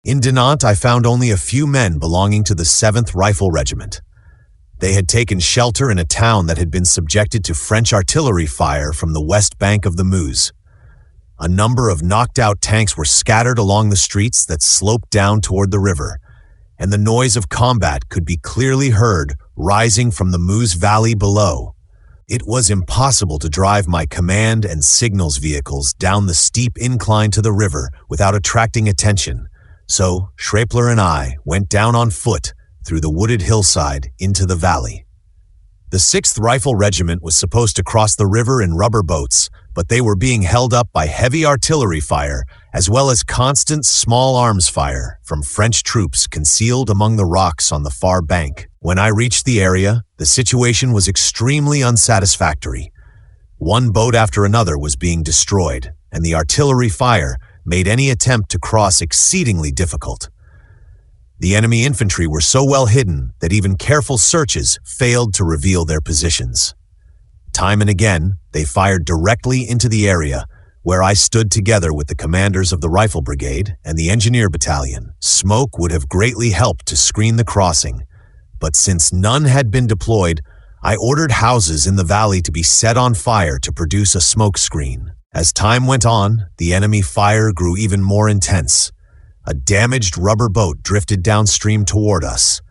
In Dinant, I found only a few men belonging to the 7th Rifle Regiment. They had taken shelter in a town that had been subjected to French artillery fire from the west bank of the Meuse. A number of knocked-out tanks were scattered along the streets that sloped down toward the river, and the noise of combat could be clearly heard rising from the Meuse Valley below. It was impossible to drive my command and signals vehicles down the steep incline to the river without attracting attention, so Schraepler and I went down on foot through the wooded hillside into the valley. The 6th Rifle Regiment was supposed to cross the river in rubber boats, but they were being held up by heavy artillery fire as well as constant small arms fire from French troops concealed among the rocks on the far bank. When I reached the area, the situation was extremely unsatisfactory. One boat after another was being destroyed, and the artillery fire made any attempt to cross exceedingly difficult. The enemy infantry were so well hidden that even careful searches failed to reveal their positions. Time and again, they fired directly into the area where I stood together with the commanders of the Rifle Brigade and the Engineer Battalion. Smoke would have greatly helped to screen the crossing, but since none had been deployed, I ordered houses in the valley to be set on fire to produce a smoke screen. As time went on, the enemy fire grew even more intense. A damaged rubber boat drifted downstream toward us,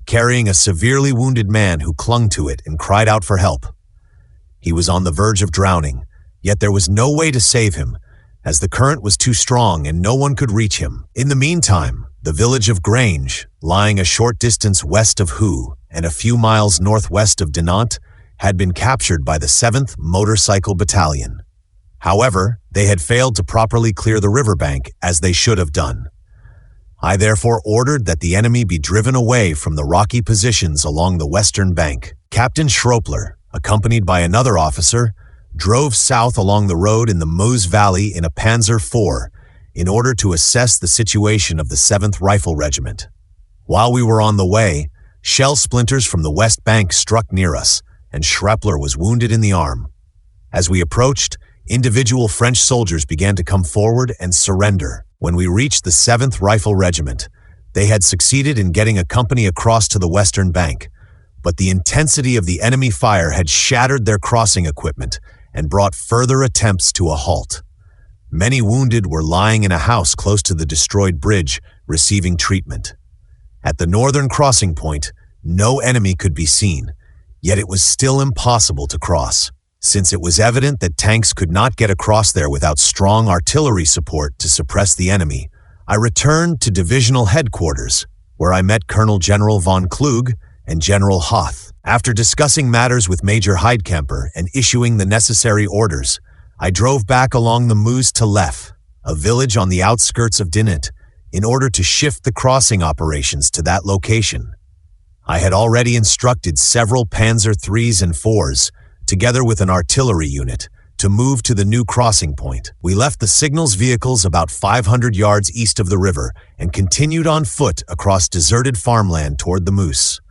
carrying a severely wounded man who clung to it and cried out for help. He was on the verge of drowning, yet there was no way to save him, as the current was too strong and no one could reach him. In the meantime, the village of Grange, lying a short distance west of Hoo and a few miles northwest of Dinant, had been captured by the 7th Motorcycle Battalion. However, they had failed to properly clear the riverbank as they should have done. I therefore ordered that the enemy be driven away from the rocky positions along the western bank. Captain Schraepler, accompanied by another officer, drove south along the road in the Meuse Valley in a Panzer IV in order to assess the situation of the 7th Rifle Regiment. While we were on the way, shell splinters from the west bank struck near us, and Schraepler was wounded in the arm. As we approached, individual French soldiers began to come forward and surrender. When we reached the 7th Rifle Regiment, they had succeeded in getting a company across to the western bank, but the intensity of the enemy fire had shattered their crossing equipment and brought further attempts to a halt. Many wounded were lying in a house close to the destroyed bridge, receiving treatment. At the northern crossing point, no enemy could be seen, yet it was still impossible to cross. Since it was evident that tanks could not get across there without strong artillery support to suppress the enemy, I returned to divisional headquarters, where I met Colonel General von Klug and General Hoth. After discussing matters with Major Heidkamper and issuing the necessary orders, I drove back along the Meuse to Lef, a village on the outskirts of Dinant, in order to shift the crossing operations to that location. I had already instructed several Panzer IIIs and IVs, together with an artillery unit, to move to the new crossing point. We left the signals vehicles about 500 yards east of the river and continued on foot across deserted farmland toward the Meuse.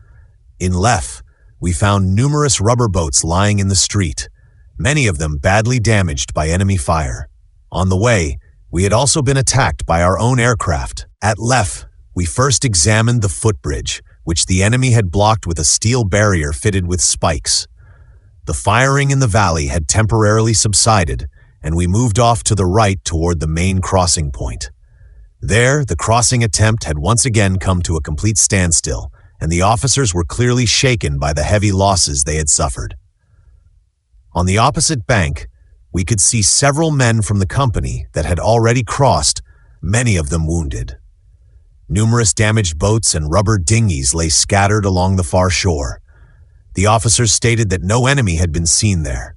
In Lef, we found numerous rubber boats lying in the street, many of them badly damaged by enemy fire. On the way, we had also been attacked by our own aircraft. At Lef, we first examined the footbridge, which the enemy had blocked with a steel barrier fitted with spikes. The firing in the valley had temporarily subsided, and we moved off to the right toward the main crossing point. There, the crossing attempt had once again come to a complete standstill, and the officers were clearly shaken by the heavy losses they had suffered. On the opposite bank, we could see several men from the company that had already crossed, many of them wounded. Numerous damaged boats and rubber dinghies lay scattered along the far shore. The officers stated that no enemy had been seen there.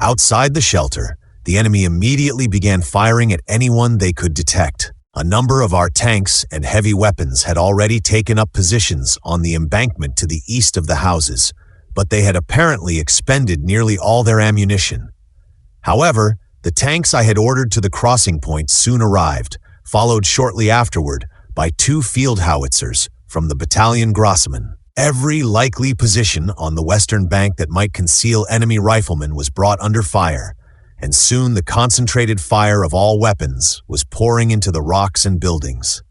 Outside the shelter, the enemy immediately began firing at anyone they could detect. A number of our tanks and heavy weapons had already taken up positions on the embankment to the east of the houses, but they had apparently expended nearly all their ammunition. However, the tanks I had ordered to the crossing point soon arrived, followed shortly afterward by 2 field howitzers from the Battalion Grossemann. Every likely position on the western bank that might conceal enemy riflemen was brought under fire, and soon the concentrated fire of all weapons was pouring into the rocks and buildings.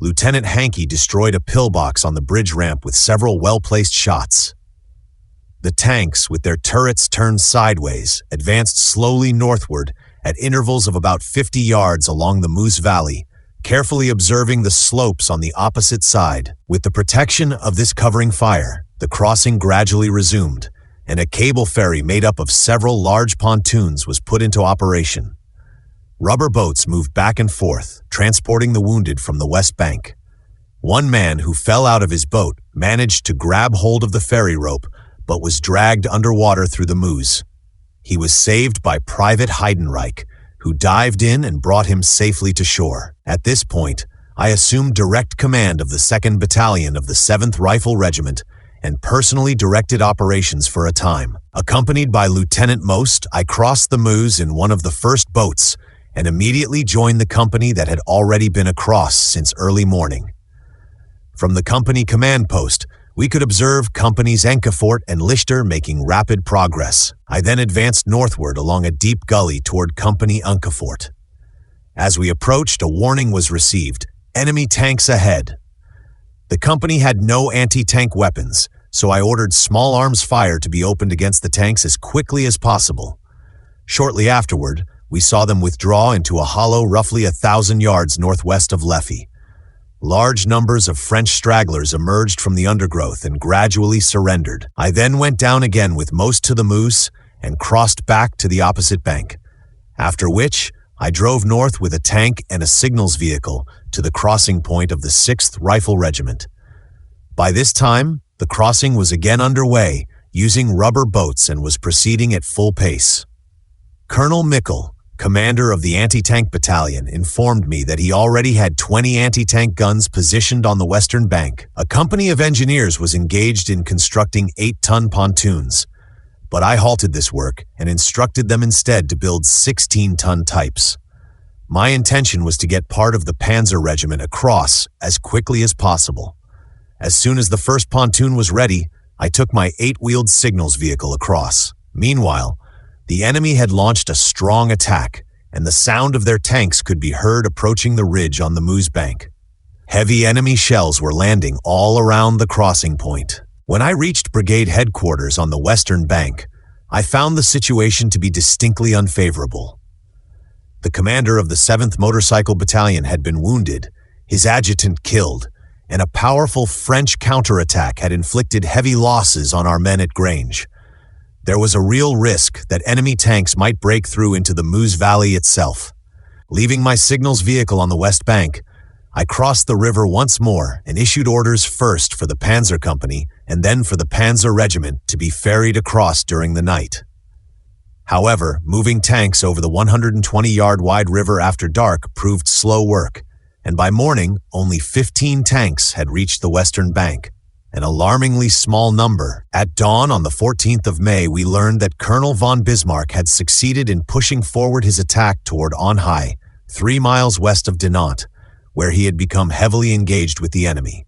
Lieutenant Hankey destroyed a pillbox on the bridge ramp with several well-placed shots. The tanks, with their turrets turned sideways, advanced slowly northward at intervals of about 50 yards along the Moose Valley, carefully observing the slopes on the opposite side. With the protection of this covering fire, the crossing gradually resumed, and a cable ferry made up of several large pontoons was put into operation. Rubber boats moved back and forth, transporting the wounded from the west bank. One man who fell out of his boat managed to grab hold of the ferry rope, but was dragged underwater through the Moose. He was saved by Private Heidenreich, who dived in and brought him safely to shore. At this point, I assumed direct command of the 2nd Battalion of the 7th Rifle Regiment and personally directed operations for a time. Accompanied by Lieutenant Most, I crossed the Moose in one of the first boats and immediately joined the company that had already been across since early morning. From the company command post, we could observe companies Enkefort and Lichter making rapid progress. I then advanced northward along a deep gully toward Company Enkefort. As we approached, a warning was received: enemy tanks ahead. The company had no anti-tank weapons, so I ordered small arms fire to be opened against the tanks as quickly as possible. Shortly afterward, we saw them withdraw into a hollow roughly 1,000 yards northwest of Leffy. Large numbers of French stragglers emerged from the undergrowth and gradually surrendered. I then went down again with Most to the Moose and crossed back to the opposite bank, after which I drove north with a tank and a signals vehicle to the crossing point of the 6th Rifle Regiment. By this time, the crossing was again underway, using rubber boats, and was proceeding at full pace. Colonel Mickle, commander of the anti-tank battalion, informed me that he already had 20 anti-tank guns positioned on the western bank. A company of engineers was engaged in constructing 8-ton pontoons, but I halted this work and instructed them instead to build 16-ton types. My intention was to get part of the Panzer Regiment across as quickly as possible. As soon as the first pontoon was ready, I took my 8-wheeled signals vehicle across. Meanwhile, the enemy had launched a strong attack, and the sound of their tanks could be heard approaching the ridge on the Moose bank. Heavy enemy shells were landing all around the crossing point. When I reached brigade headquarters on the western bank, I found the situation to be distinctly unfavorable. The commander of the 7th Motorcycle Battalion had been wounded, his adjutant killed, and a powerful French counterattack had inflicted heavy losses on our men at Grange. There was a real risk that enemy tanks might break through into the Moose Valley itself. Leaving my signals vehicle on the west bank, I crossed the river once more and issued orders first for the Panzer Company and then for the Panzer Regiment to be ferried across during the night. However, moving tanks over the 120-yard wide river after dark proved slow work, and by morning, only 15 tanks had reached the western bank, an alarmingly small number. At dawn on the 14th of May, we learned that Colonel von Bismarck had succeeded in pushing forward his attack toward Onhai, 3 miles west of Dinant, where he had become heavily engaged with the enemy.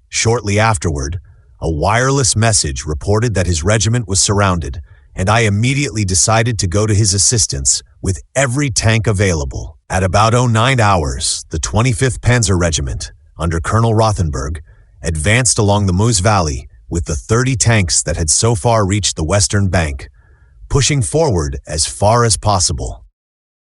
Shortly afterward, a wireless message reported that his regiment was surrounded, and I immediately decided to go to his assistance with every tank available. At about 09 hours, the 25th Panzer Regiment, under Colonel Rothenberg, advanced along the Moose Valley with the 30 tanks that had so far reached the western bank, pushing forward as far as possible.